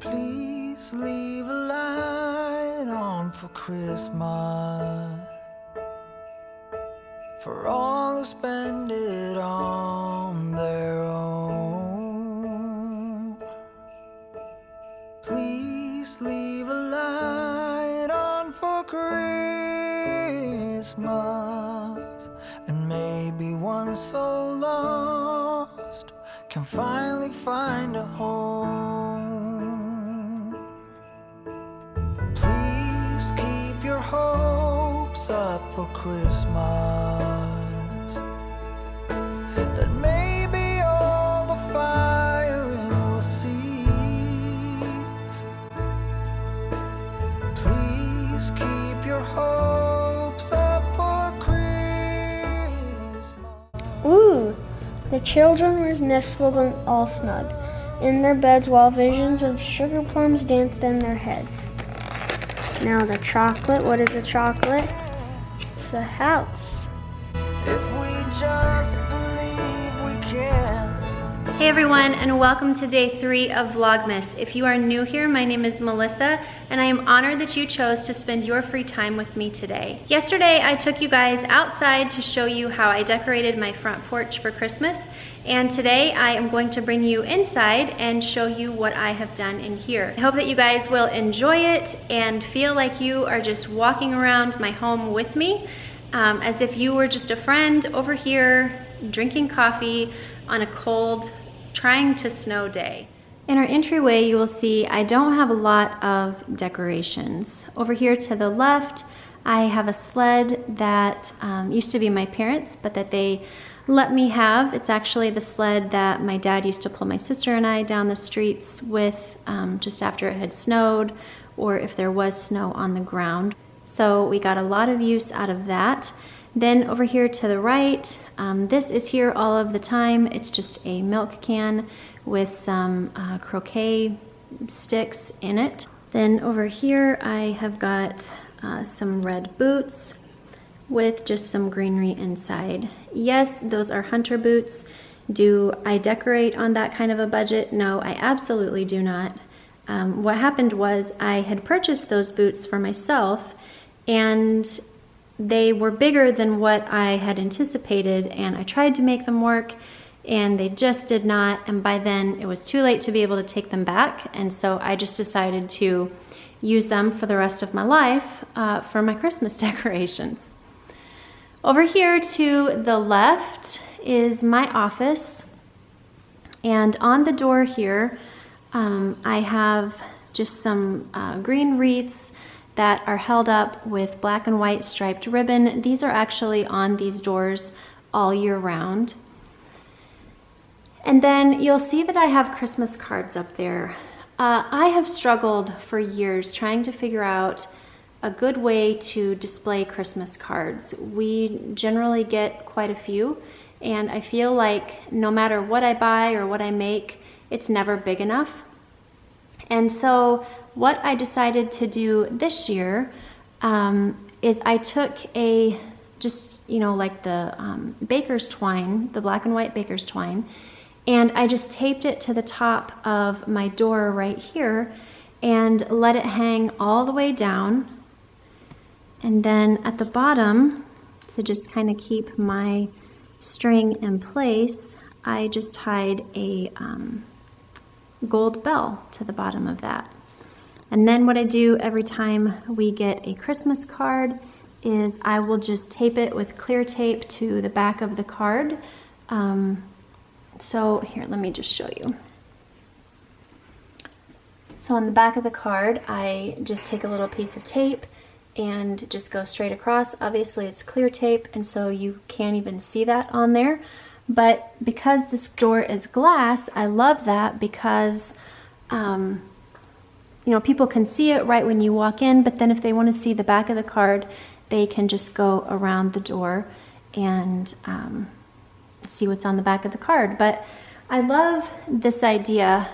Please leave a light on for Christmas, for all who spend it on their own. Please leave a light on for Christmas, and maybe one so lost can finally find a home. Please keep your hopes up for Christmas, that maybe all the firing will cease. Please keep your hopes up for Christmas. Ooh, the children were nestled and all snug in their beds while visions of sugar plums danced in their heads. Now the chocolate, what is a chocolate? It's a house. If we just believe we can. Hey everyone, and welcome to day 3 of Vlogmas. If you are new here, my name is Melissa, and I am honored that you chose to spend your free time with me today. Yesterday, I took you guys outside to show you how I decorated my front porch for Christmas, and today I am going to bring you inside and show you what I have done in here. I hope that you guys will enjoy it and feel like you are just walking around my home with me, as if you were just a friend over here drinking coffee on a cold, trying to snow day. In our entryway, you will see I don't have a lot of decorations. Over here to the left, I have a sled that used to be my parents', but that they let me have. It's actually the sled that my dad used to pull my sister and I down the streets with just after it had snowed, or if there was snow on the ground. So we got a lot of use out of that. Then over here to the right, this is here all of the time. It's just a milk can with some croquet sticks in it. Then over here I have got some red boots with just some greenery inside. Yes, those are hunter boots. Do I decorate on that kind of a budget? No, I absolutely do not. What happened was I had purchased those boots for myself, and they were bigger than what I had anticipated, and I tried to make them work and they just did not, and by then it was too late to be able to take them back, and so I just decided to use them for the rest of my life for my Christmas decorations. Over here to the left is my office, and on the door here I have just some green wreaths that are held up with black and white striped ribbon. These are actually on these doors all year round. And then you'll see that I have Christmas cards up there. I have struggled for years trying to figure out a good way to display Christmas cards. We generally get quite a few, and I feel like no matter what I buy or what I make, it's never big enough. And so what I decided to do this year is I took like the baker's twine, the black and white baker's twine, and I just taped it to the top of my door right here and let it hang all the way down. And then at the bottom, to just kind of keep my string in place, I just tied a gold bell to the bottom of that. And then what I do every time we get a Christmas card is I will just tape it with clear tape to the back of the card. So here, let me just show you. So on the back of the card, I just take a little piece of tape and just go straight across. Obviously it's clear tape, and so you can't even see that on there. But because this door is glass, I love that because people can see it right when you walk in, but then if they want to see the back of the card, they can just go around the door and see what's on the back of the card. But I love this idea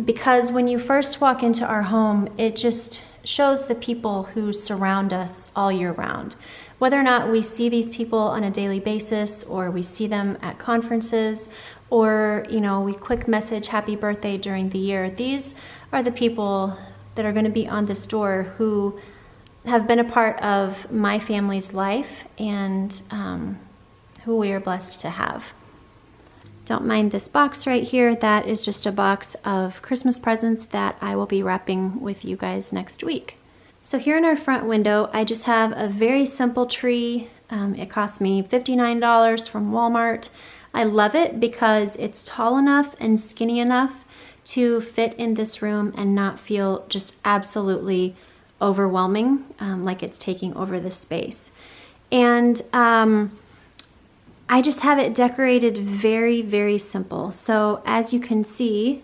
because when you first walk into our home, it just shows the people who surround us all year round. Whether or not we see these people on a daily basis, or we see them at conferences, or we quick message happy birthday during the year, these are the people that are going to be on this door who have been a part of my family's life and who we are blessed to have. Don't mind this box right here. That is just a box of Christmas presents that I will be wrapping with you guys next week. So here in our front window, I just have a very simple tree. It cost me $59 from Walmart. I love it because it's tall enough and skinny enough to fit in this room and not feel just absolutely overwhelming, like it's taking over the space. And I just have it decorated very, very simple. So as you can see,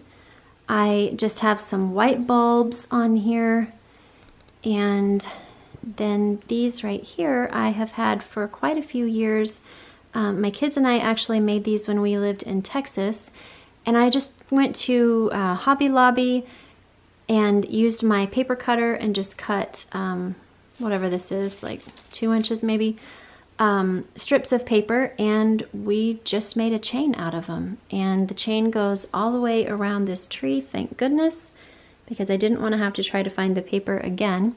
I just have some white bulbs on here, and then these right here I have had for quite a few years. My kids and I actually made these when we lived in Texas, and I just went to Hobby Lobby and used my paper cutter and just cut whatever this is, like 2 inches maybe, strips of paper, and we just made a chain out of them. And the chain goes all the way around this tree, thank goodness, because I didn't want to have to try to find the paper again.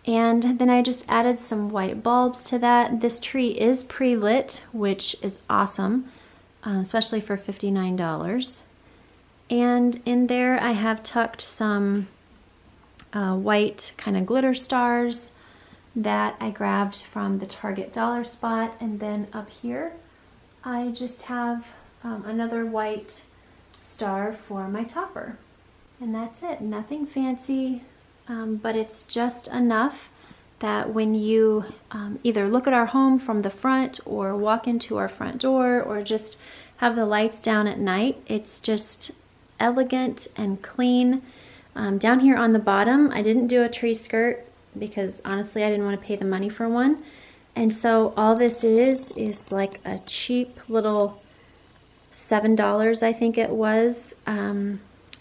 And then I just added some white bulbs to that. This tree is pre-lit, which is awesome, especially for $59. And in there I have tucked some white kind of glitter stars that I grabbed from the Target dollar spot. And then up here I just have another white star for my topper. And that's it, nothing fancy, but it's just enough that when you either look at our home from the front or walk into our front door or just have the lights down at night, it's just elegant and clean. Down here on the bottom, I didn't do a tree skirt because honestly I didn't want to pay the money for one. And so all this is like a cheap little $7, I think it was,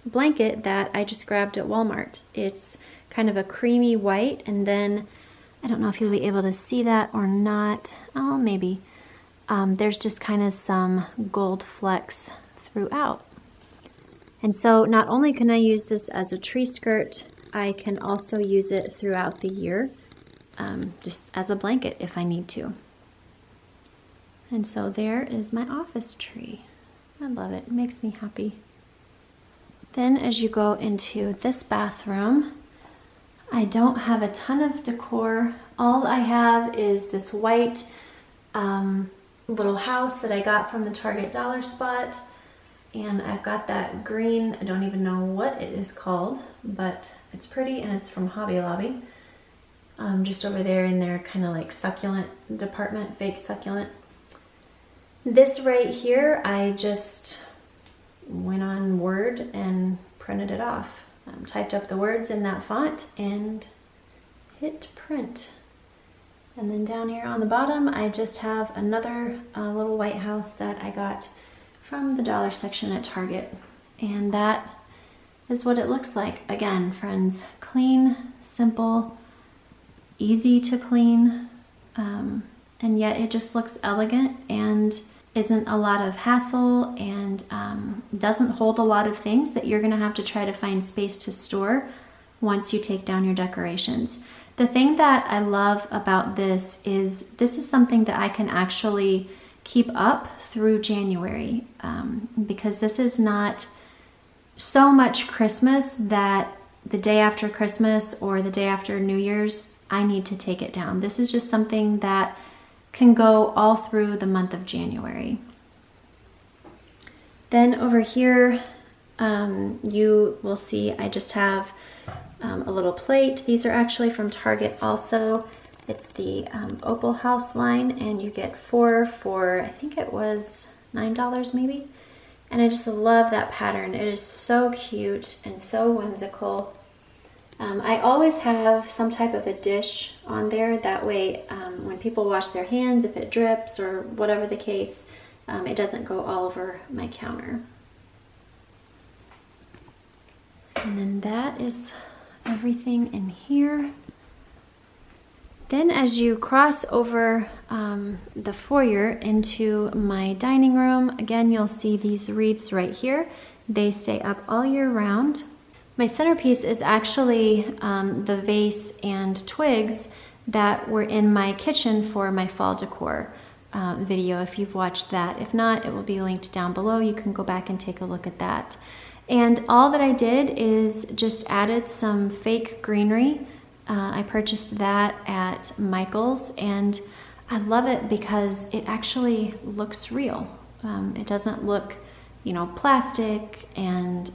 blanket that I just grabbed at Walmart. It's kind of a creamy white, and then I don't know if you'll be able to see that or not. Oh, maybe. There's just kind of some gold flecks throughout. And so not only can I use this as a tree skirt, I can also use it throughout the year, just as a blanket if I need to. And so there is my office tree. I love it, it makes me happy. Then as you go into this bathroom, I don't have a ton of decor. All I have is this white little house that I got from the Target dollar spot. And I've got that green, I don't even know what it is called, but it's pretty and it's from Hobby Lobby. Just over there in their kind of like succulent department, fake succulent. This right here, I just went on Word and printed it off. Typed up the words in that font and hit print. And then down here on the bottom, I just have another little white house that I got from the dollar section at Target. And that is what it looks like. Again, friends, clean, simple, easy to clean, and yet it just looks elegant and isn't a lot of hassle, and doesn't hold a lot of things that you're gonna have to try to find space to store once you take down your decorations. The thing that I love about this is something that I can actually keep up through January, because this is not so much Christmas that the day after Christmas or the day after New Year's, I need to take it down. This is just something that can go all through the month of January. Then over here, you will see I just have a little plate. These are actually from Target also. It's the Opal House line, and you get 4 for, I think it was $9 maybe. And I just love that pattern. It is so cute and so whimsical. I always have some type of a dish on there. That way, when people wash their hands, if it drips or whatever the case, it doesn't go all over my counter. And then that is everything in here. Then as you cross over the foyer into my dining room, again, you'll see these wreaths right here. They stay up all year round. My centerpiece is actually the vase and twigs that were in my kitchen for my fall decor video, if you've watched that. If not, it will be linked down below. You can go back and take a look at that. And all that I did is just added some fake greenery. I purchased that at Michael's, and I love it because it actually looks real. It doesn't look, you know, plastic and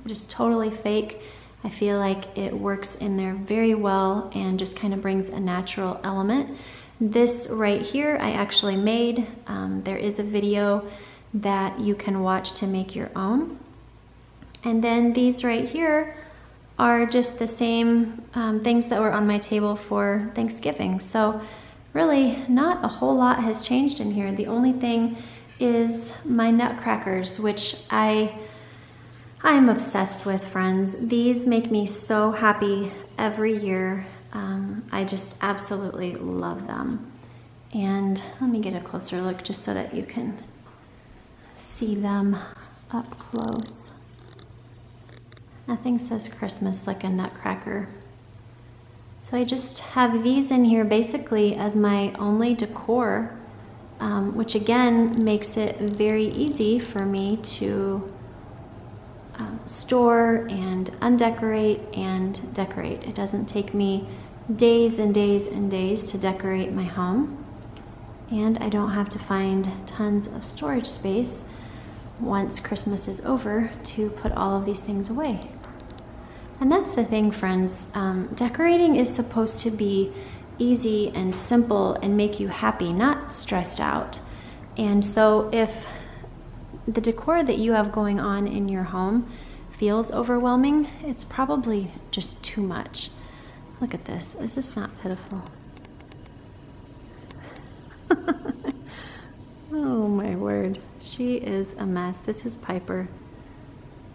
just totally fake. I feel like it works in there very well and just kind of brings a natural element. This right here I actually made. There is a video that you can watch to make your own. And then these right here are just the same things that were on my table for Thanksgiving. So really not a whole lot has changed in here. The only thing is my nutcrackers, which I am obsessed with, friends. These make me so happy every year. I just absolutely love them. And let me get a closer look just so that you can see them up close. Nothing says Christmas like a nutcracker. So I just have these in here basically as my only decor, which again makes it very easy for me to store and undecorate and decorate. It doesn't take me days and days and days to decorate my home, and I don't have to find tons of storage space once Christmas is over to put all of these things away. And that's the thing, friends. Decorating is supposed to be easy and simple and make you happy, not stressed out. And so if the decor that you have going on in your home feels overwhelming, it's probably just too much. Look at this. Is this not pitiful? Oh my word. She is a mess. This is Piper.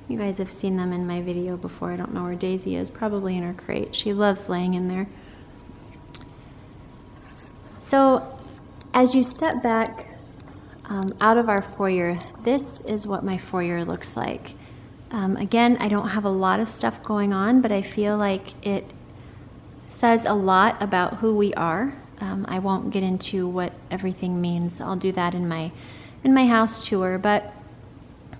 You guys have seen them in my video before. I don't know where Daisy is. Probably in her crate. She loves laying in there. So as you step back out of our foyer, this is what my foyer looks like. Again, I don't have a lot of stuff going on, but I feel like it says a lot about who we are. I won't get into what everything means. I'll do that in my house tour, but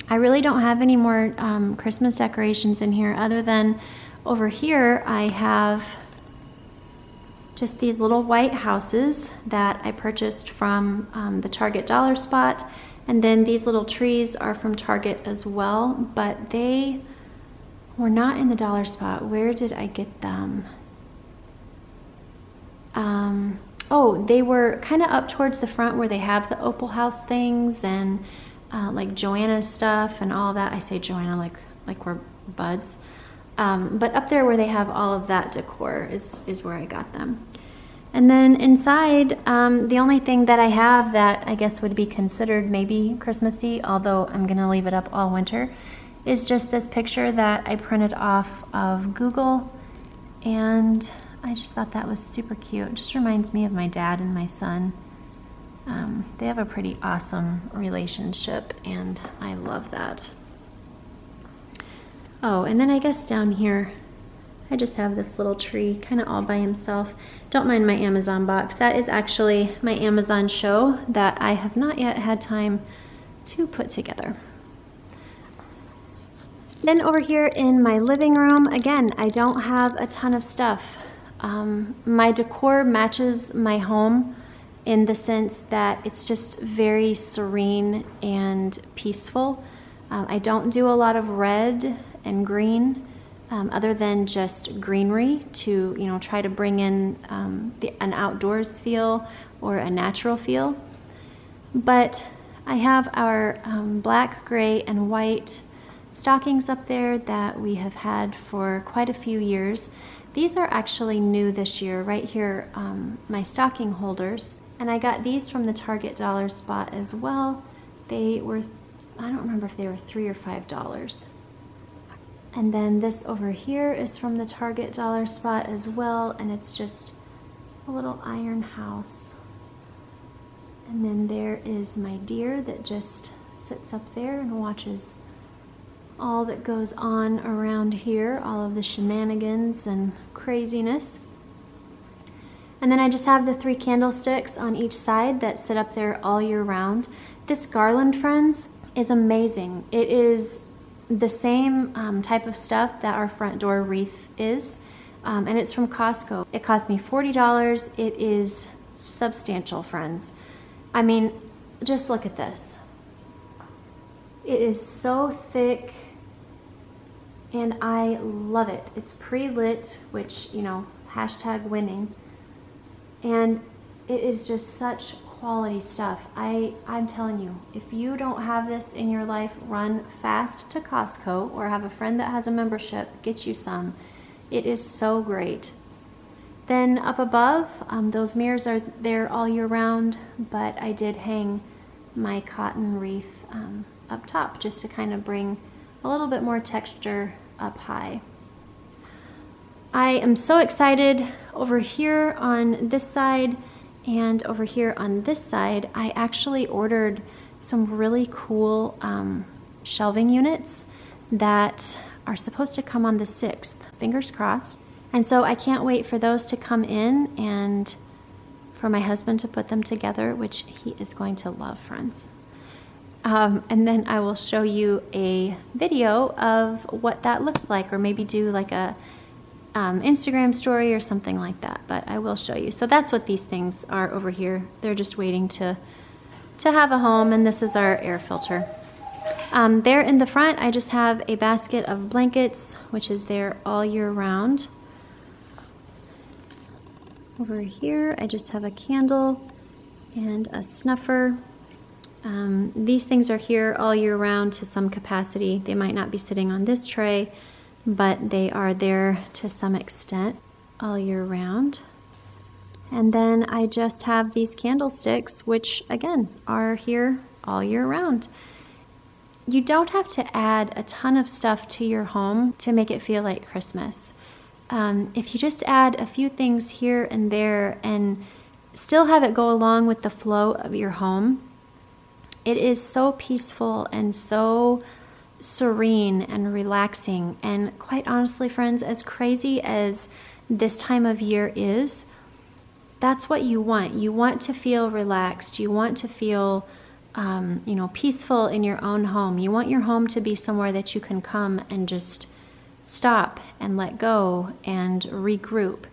I really don't have any more Christmas decorations in here other than over here I have just these little white houses that I purchased from the Target dollar spot, and then these little trees are from Target as well, but they were not in the dollar spot. Where did I get them? Oh, they were kind of up towards the front where they have the Opal House things and like Joanna's stuff and all of that. I say Joanna like we're buds. But up there where they have all of that decor is where I got them. And then inside, the only thing that I have that I guess would be considered maybe Christmassy, although I'm gonna leave it up all winter, is just this picture that I printed off of Google, and I just thought that was super cute. It just reminds me of my dad and my son. They have a pretty awesome relationship, and I love that. Oh, and then I guess down here, I just have this little tree kind of all by himself. Don't mind my Amazon box. That is actually my Amazon show that I have not yet had time to put together. Then over here in my living room, again, I don't have a ton of stuff. My decor matches my home in the sense that it's just very serene and peaceful. I don't do a lot of red and green, other than just greenery to try to bring in an outdoors feel or a natural feel. But I have our black, gray, and white stockings up there that we have had for quite a few years. These are actually new this year. Right here, my stocking holders. And I got these from the Target dollar spot as well. They were, I don't remember if they were $3 or $5. And then this over here is from the Target dollar spot as well, and it's just a little iron house. And then there is my deer that just sits up there and watches all that goes on around here, all of the shenanigans and craziness. And then I just have the 3 candlesticks on each side that sit up there all year round. This garland, friends, is amazing. It is the same type of stuff that our front door wreath is, and it's from Costco. It cost me $40. It is substantial, friends. I mean, just look at this. It is so thick, and I love it. It's pre-lit, which, you know, hashtag winning. And it is just such quality stuff. I'm telling you, if you don't have this in your life, run fast to Costco or have a friend that has a membership, get you some. It is so great. Then up above, those mirrors are there all year round, but I did hang my cotton wreath up top just to kind of bring a little bit more texture up high. I am so excited. Over here on this side and over here on this side, I actually ordered some really cool shelving units that are supposed to come on the 6th, fingers crossed. And so I can't wait for those to come in and for my husband to put them together, which he is going to love, friends. And then I will show you a video of what that looks like, or maybe do like a Instagram story or something like that, but I will show you. So that's what these things are over here. They're just waiting to have a home, and this is our air filter. There in the front, I just have a basket of blankets, which is there all year round. Over here, I just have a candle and a snuffer. These things are here all year round to some capacity. They might not be sitting on this tray, but they are there to some extent all year round. And then I just have these candlesticks, which again are here all year round. You don't have to add a ton of stuff to your home to make it feel like Christmas. If you just add a few things here and there and still have it go along with the flow of your home, it is so peaceful and so serene and relaxing. And quite honestly, friends, as crazy as this time of year is, that's what you want. You want to feel relaxed. You want to feel peaceful in your own home. You want your home to be somewhere that you can come and just stop and let go and regroup.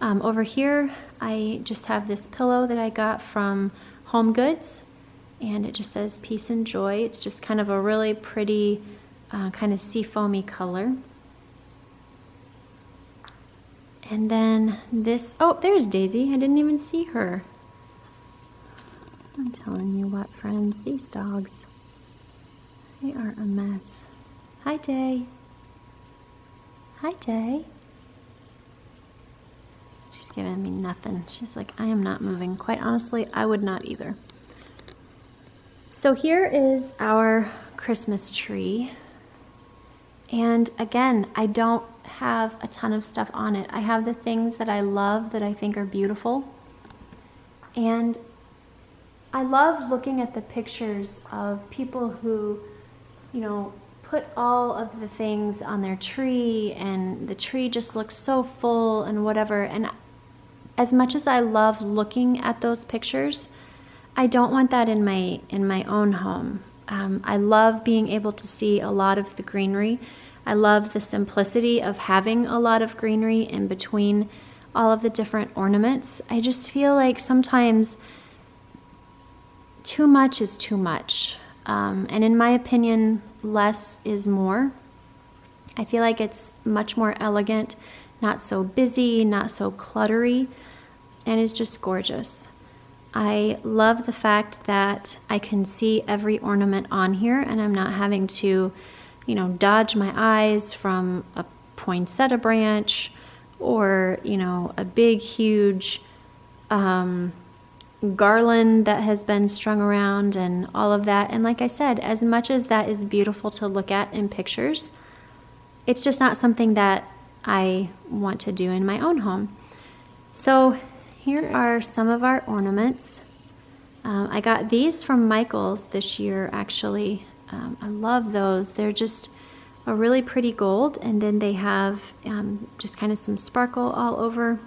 Over here, I just have this pillow that I got from Home Goods, and it just says peace and joy. It's just kind of a really pretty kind of seafoamy color. And then this, oh, there's Daisy. I didn't even see her. I'm telling you what, friends, these dogs, they are a mess. Hi, Day. Hi, Day. She's giving me nothing. She's like, I am not moving. Quite honestly, I would not either. So here is our Christmas tree. And again, I don't have a ton of stuff on it. I have the things that I love that I think are beautiful. And I love looking at the pictures of people who, put all of the things on their tree, and the tree just looks so full and whatever. And as much as I love looking at those pictures, I don't want that in my own home. I love being able to see a lot of the greenery. I love the simplicity of having a lot of greenery in between all of the different ornaments. I just feel like sometimes too much is too much. And in my opinion, less is more. I feel like it's much more elegant, not so busy, not so cluttery, and it's just gorgeous. I love the fact that I can see every ornament on here, and I'm not having to, dodge my eyes from a poinsettia branch or, a big, huge garland that has been strung around and all of that. And like I said, as much as that is beautiful to look at in pictures, it's just not something that I want to do in my own home. So here are some of our ornaments. I got these from Michael's this year, actually. I love those. They're just a really pretty gold, and then they have just kind of some sparkle all over.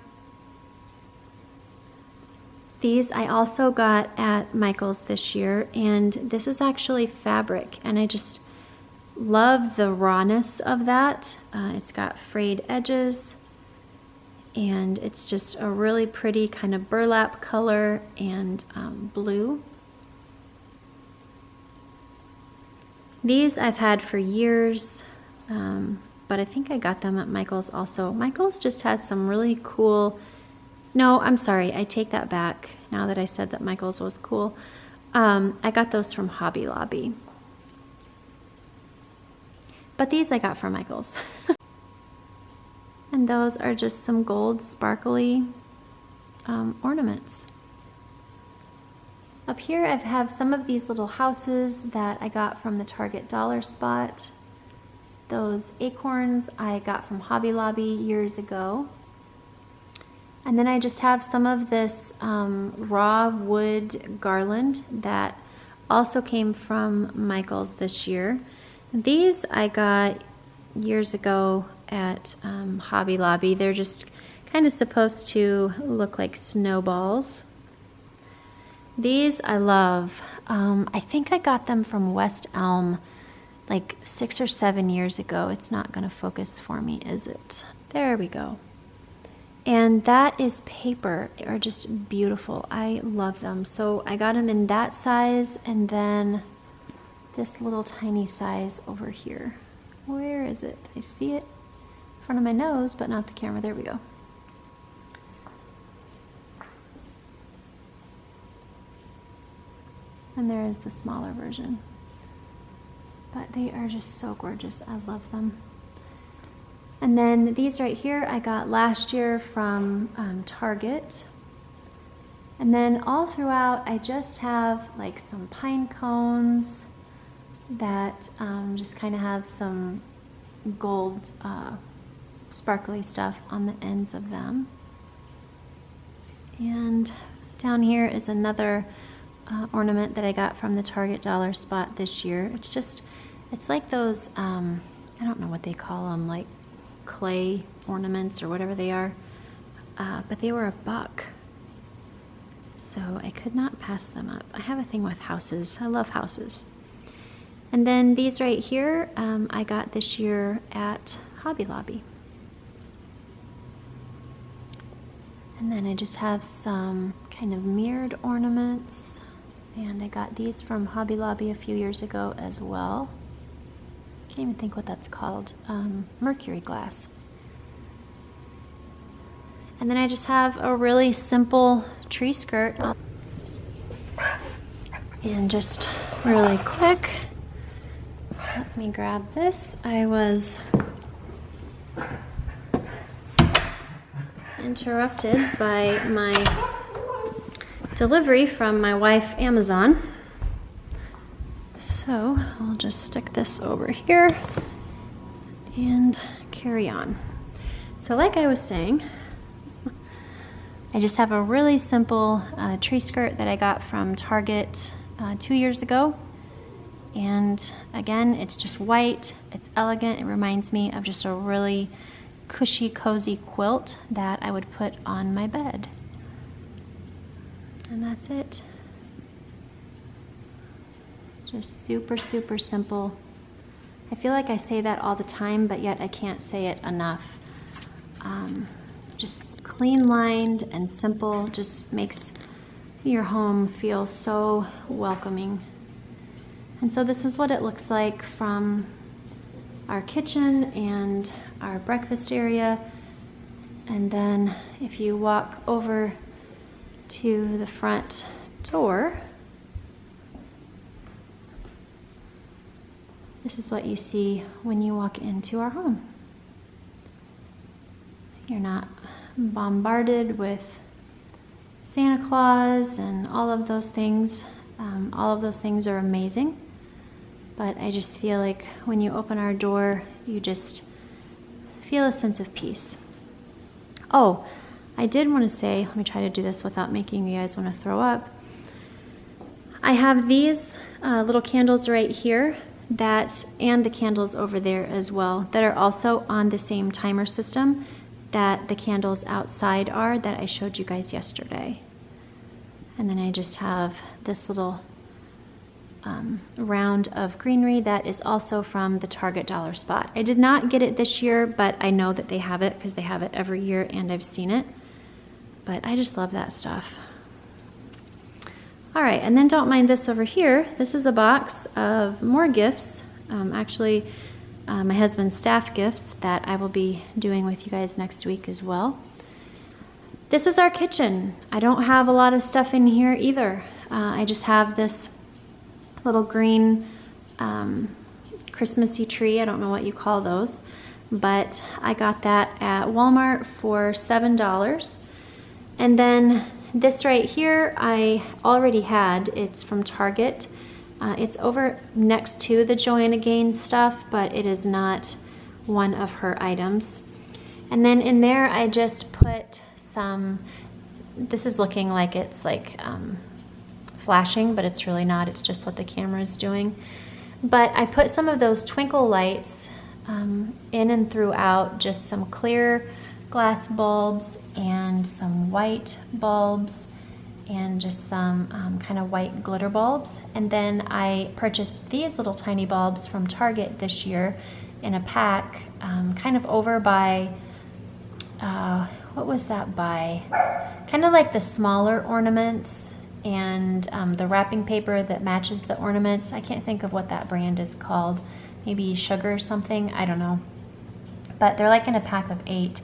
These I also got at Michael's this year, and this is actually fabric, and I just love the rawness of that. It's got frayed edges, and it's just a really pretty kind of burlap color and blue. These I've had for years, but I think I got them at Michael's also. Michael's just has some really cool, no, I'm sorry, I take that back now that I said that Michael's was cool. I got those from Hobby Lobby. But these I got from Michael's. And those are just some gold sparkly ornaments. Up here I have some of these little houses that I got from the Target dollar spot. Those acorns I got from Hobby Lobby years ago. And then I just have some of this raw wood garland that also came from Michael's this year. These I got years ago at Hobby Lobby. They're just kind of supposed to look like snowballs. These I love. I think I got them from West Elm like 6 or 7 years ago. It's not going to focus for me, is it? There we go. And that is paper. They are just beautiful. I love them. So I got them in that size, and then this little tiny size over here. Where is it? I see it in front of my nose, but not the camera. There we go. And there is the smaller version. But they are just so gorgeous. I love them. And then these right here I got last year from Target. And then all throughout I just have like some pine cones that just kind of have some gold sparkly stuff on the ends of them. And down here is another ornament that I got from the Target dollar spot this year. It's like those, I don't know what they call them, like clay ornaments or whatever they are, but they were $1. So I could not pass them up. I have a thing with houses. I love houses. And then these right here, I got this year at Hobby Lobby. And then I just have some kind of mirrored ornaments. And I got these from Hobby Lobby a few years ago as well. Can't even think what that's called. Mercury glass. And then I just have a really simple tree skirt. And just really quick, let me grab this. I was interrupted by my delivery from my wife, Amazon. So I'll just stick this over here and carry on. So like I was saying, I just have a really simple tree skirt that I got from Target 2 years ago. And again, it's just white, it's elegant, it reminds me of just a really cushy, cozy quilt that I would put on my bed. And that's it. Just super, super simple. I feel like I say that all the time, but yet I can't say it enough. Just clean lined and simple just makes your home feel so welcoming. And so this is what it looks like from our kitchen and our breakfast area. And then if you walk over to the front door, this is what you see when you walk into our home. You're not bombarded with Santa Claus and all of those things. All of those things are amazing, but I just feel like when you open our door, you just feel a sense of peace. Oh, I did want to say, let me try to do this without making you guys want to throw up. I have these little candles right here that, and the candles over there as well, that are also on the same timer system that the candles outside are that I showed you guys yesterday. And then I just have this little round of greenery that is also from the Target dollar spot. I did not get it this year, but I know that they have it because they have it every year and I've seen it. But I just love that stuff. All right, and then don't mind this over here. This is a box of more gifts. Actually, my husband's staff gifts that I will be doing with you guys next week as well. This is our kitchen. I don't have a lot of stuff in here either. I just have this little green Christmassy tree. I don't know what you call those, but I got that at Walmart for $7. And then this right here I already had. It's from Target. It's over next to the Joanna Gaines stuff, but it is not one of her items. And then in there I just put some, this is looking like it's like flashing, but it's really not. It's just what the camera is doing. But I put some of those twinkle lights in and throughout, just some clear glass bulbs and some white bulbs and just some kind of white glitter bulbs. And then I purchased these little tiny bulbs from Target this year in a pack, kind of over by, what was that by? Kind of like the smaller ornaments and the wrapping paper that matches the ornaments. I can't think of what that brand is called. Maybe Sugar or something, I don't know. But they're like in a pack of 8.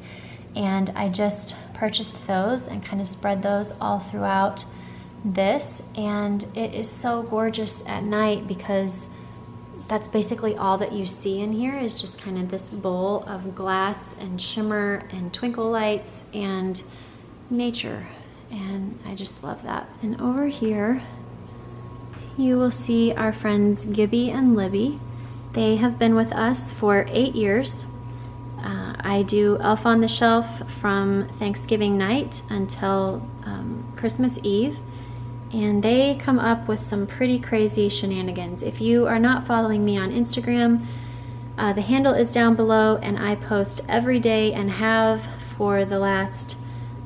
And I just purchased those and kind of spread those all throughout this. And it is so gorgeous at night because that's basically all that you see in here is just kind of this bowl of glass and shimmer and twinkle lights and nature. And I just love that. And over here, you will see our friends Gibby and Libby. They have been with us for 8 years. I do Elf on the Shelf from Thanksgiving night until Christmas Eve. And they come up with some pretty crazy shenanigans. If you are not following me on Instagram, the handle is down below, and I post every day and have for the last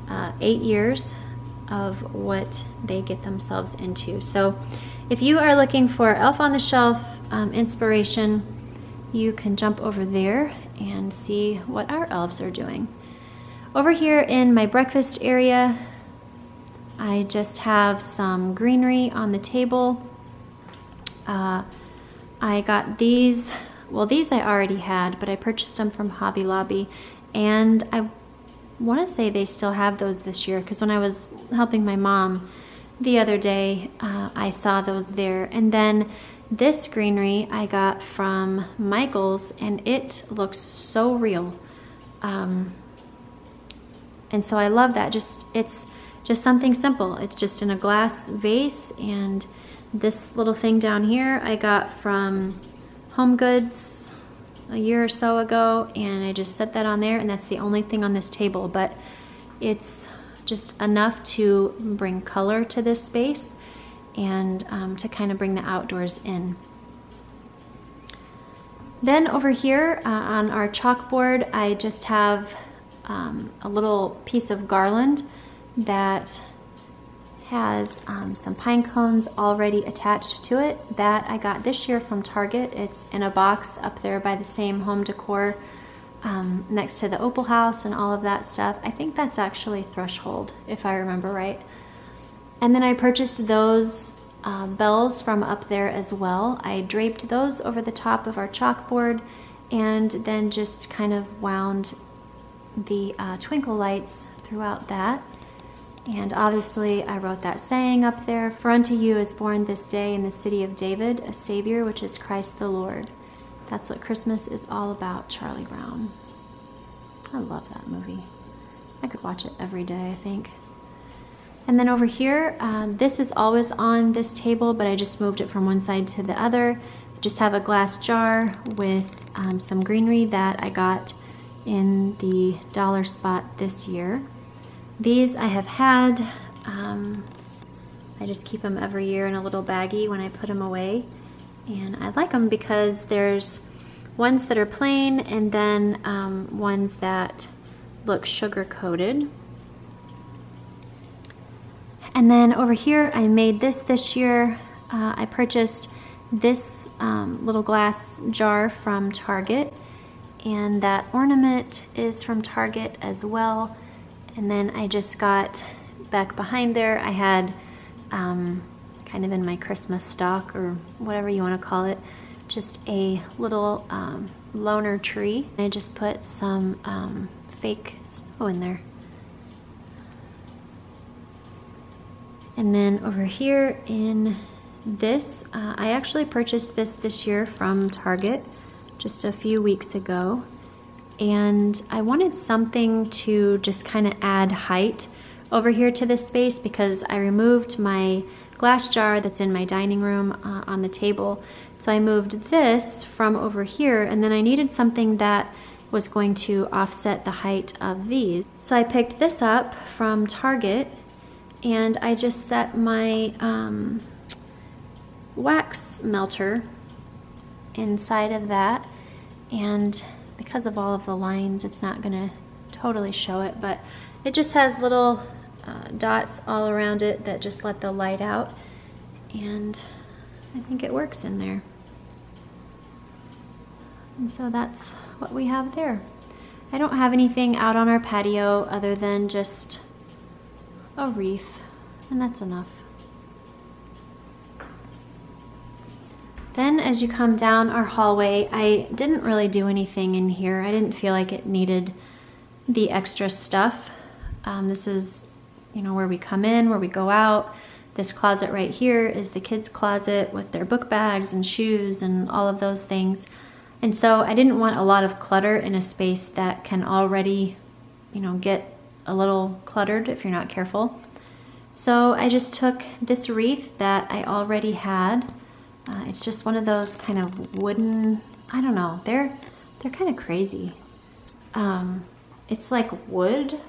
8 years of what they get themselves into. So if you are looking for Elf on the Shelf inspiration, you can jump over there and see what our elves are doing. Over here in my breakfast area, I just have some greenery on the table. I got these, well, these I already had, but I purchased them from Hobby Lobby, and I want to say they still have those this year because when I was helping my mom the other day, I saw those there. And then this greenery I got from Michael's, and it looks so real. And so I love that. It's just something simple. It's just in a glass vase. And this little thing down here I got from Home Goods a year or so ago, and I just set that on there, and that's the only thing on this table, but it's just enough to bring color to this space and to kind of bring the outdoors in. Then over here on our chalkboard, I just have a little piece of garland that has some pine cones already attached to it that I got this year from Target. It's in a box up there by the same home decor next to the Opal House and all of that stuff. I think that's actually Threshold, if I remember right. And then I purchased those bells from up there as well. I draped those over the top of our chalkboard and then just kind of wound the twinkle lights throughout that. And obviously I wrote that saying up there, "For unto you is born this day in the city of David a Savior, which is Christ the Lord." That's what Christmas is all about, Charlie Brown. I love that movie. I could watch it every day, I think. And then over here, this is always on this table, but I just moved it from one side to the other. I just have a glass jar with some greenery that I got in the dollar spot this year. These I have had. I just keep them every year in a little baggie when I put them away. And I like them because there's ones that are plain and then ones that look sugar coated. And then over here, I made this year. I purchased this little glass jar from Target, and that ornament is from Target as well. And then I just got back behind there, I had kind of in my Christmas stock or whatever you want to call it, just a little loner tree. I just put some fake snow in there. And then over here in this, I actually purchased this year from Target just a few weeks ago. And I wanted something to just kind of add height over here to this space because I removed my glass jar that's in my dining room on the table. So I moved this from over here, and then I needed something that was going to offset the height of these. So I picked this up from Target, and I just set my wax melter inside of that, and because of all of the lines, it's not gonna totally show it, but it just has little dots all around it that just let the light out, and I think it works in there. And so that's what we have there. I don't have anything out on our patio other than just a wreath, and that's enough. Then as you come down our hallway, I didn't really do anything in here. I didn't feel like it needed the extra stuff. This is, you know, where we come in, where we go out. This closet right here is the kids' closet with their book bags and shoes and all of those things. And so I didn't want a lot of clutter in a space that can already, you know, get a little cluttered if you're not careful. So I just took this wreath that I already had. It's just one of those kind of wooden, I don't know, they're kind of crazy. It's like wood,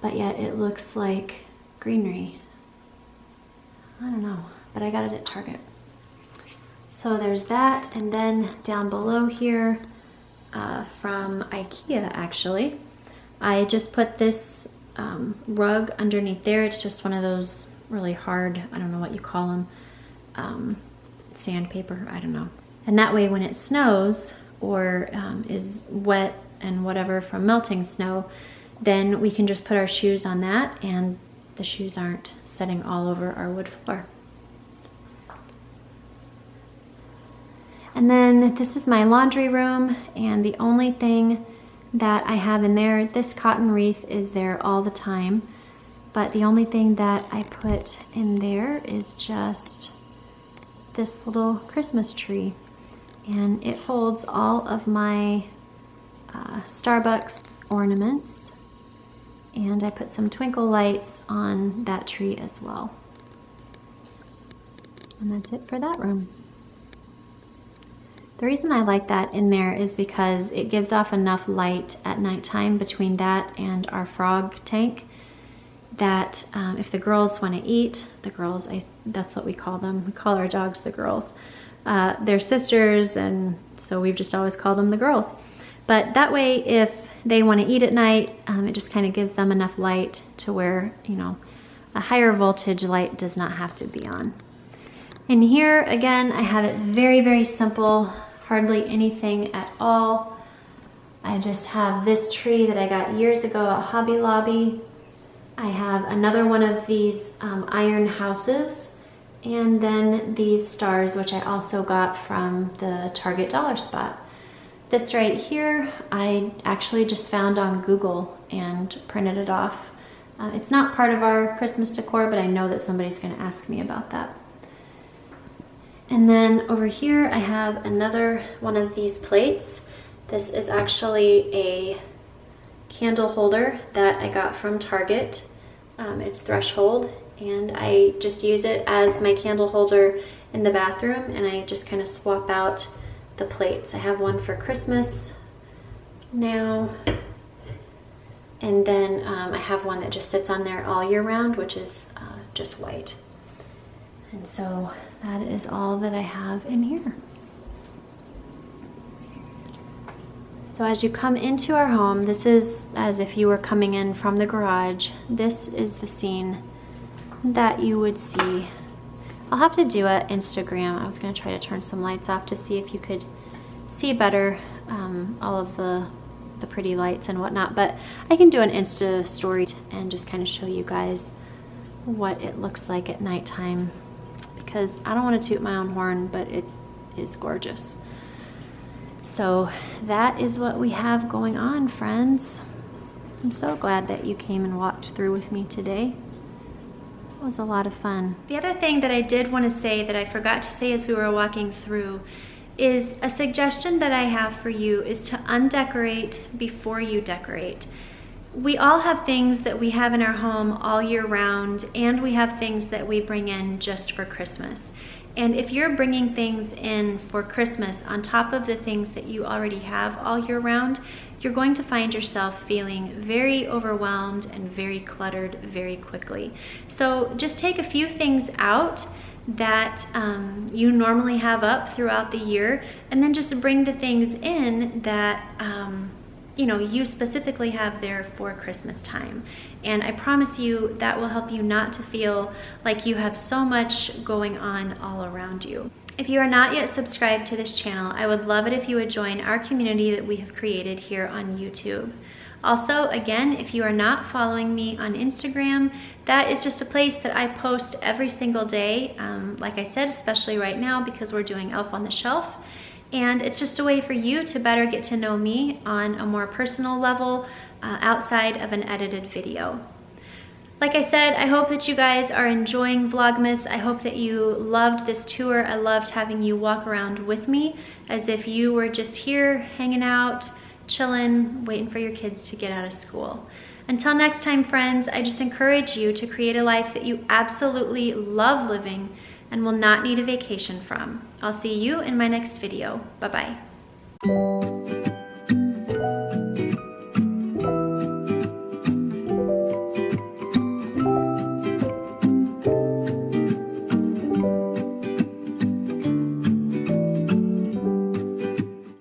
but yet it looks like greenery. I don't know, but I got it at Target. So there's that, and then down below here, from IKEA actually, I just put this rug underneath there. It's just one of those really hard, I don't know what you call them, sandpaper, I don't know. And that way when it snows or is wet and whatever from melting snow, then we can just put our shoes on that and the shoes aren't setting all over our wood floor. And then this is my laundry room, and the only thing that I have in there, this cotton wreath is there all the time, but the only thing that I put in there is just this little Christmas tree, and it holds all of my Starbucks ornaments, and I put some twinkle lights on that tree as well. And that's it for that room. The reason I like that in there is because it gives off enough light at nighttime between that and our frog tank that if the girls want to eat, the girls, that's what we call them. We call our dogs the girls. They're sisters, and so we've just always called them the girls. But that way, if they want to eat at night, it just kind of gives them enough light to where, you know, a higher voltage light does not have to be on. And here, again, I have it very, very simple, hardly anything at all. I just have this tree that I got years ago at Hobby Lobby. I have another one of these iron houses, and then these stars, which I also got from the Target Dollar Spot. This right here, I actually just found on Google and printed it off. It's not part of our Christmas decor, but I know that somebody's gonna ask me about that. And then over here, I have another one of these plates. This is actually a candle holder that I got from Target. It's Threshold, and I just use it as my candle holder in the bathroom, and I just kind of swap out the plates. I have one for Christmas now, and then I have one that just sits on there all year round, which is just white. And so that is all that I have in here. So as you come into our home, this is as if you were coming in from the garage. This is the scene that you would see. I'll have to do an Instagram. I was gonna try to turn some lights off to see if you could see better all of the pretty lights and whatnot, but I can do an Insta story and just kind of show you guys what it looks like at nighttime, because I don't want to toot my own horn, but it is gorgeous. So that is what we have going on, friends. I'm so glad that you came and walked through with me today. It was a lot of fun. The other thing that I did want to say that I forgot to say as we were walking through is a suggestion that I have for you is to undecorate before you decorate. We all have things that we have in our home all year round, and we have things that we bring in just for Christmas. And if you're bringing things in for Christmas on top of the things that you already have all year round, you're going to find yourself feeling very overwhelmed and very cluttered very quickly. So just take a few things out that you normally have up throughout the year, and then just bring the things in that you know, you specifically have there for Christmas time. And I promise you that will help you not to feel like you have so much going on all around you. If you are not yet subscribed to this channel, I would love it if you would join our community that we have created here on YouTube. Also, again, if you are not following me on Instagram, that is just a place that I post every single day. Like I said, especially right now because we're doing Elf on the Shelf. And it's just a way for you to better get to know me on a more personal level outside of an edited video. Like I said, I hope that you guys are enjoying Vlogmas. I hope that you loved this tour. I loved having you walk around with me as if you were just here hanging out, chilling, waiting for your kids to get out of school. Until next time, friends, I just encourage you to create a life that you absolutely love living and will not need a vacation from. I'll see you in my next video. Bye-bye.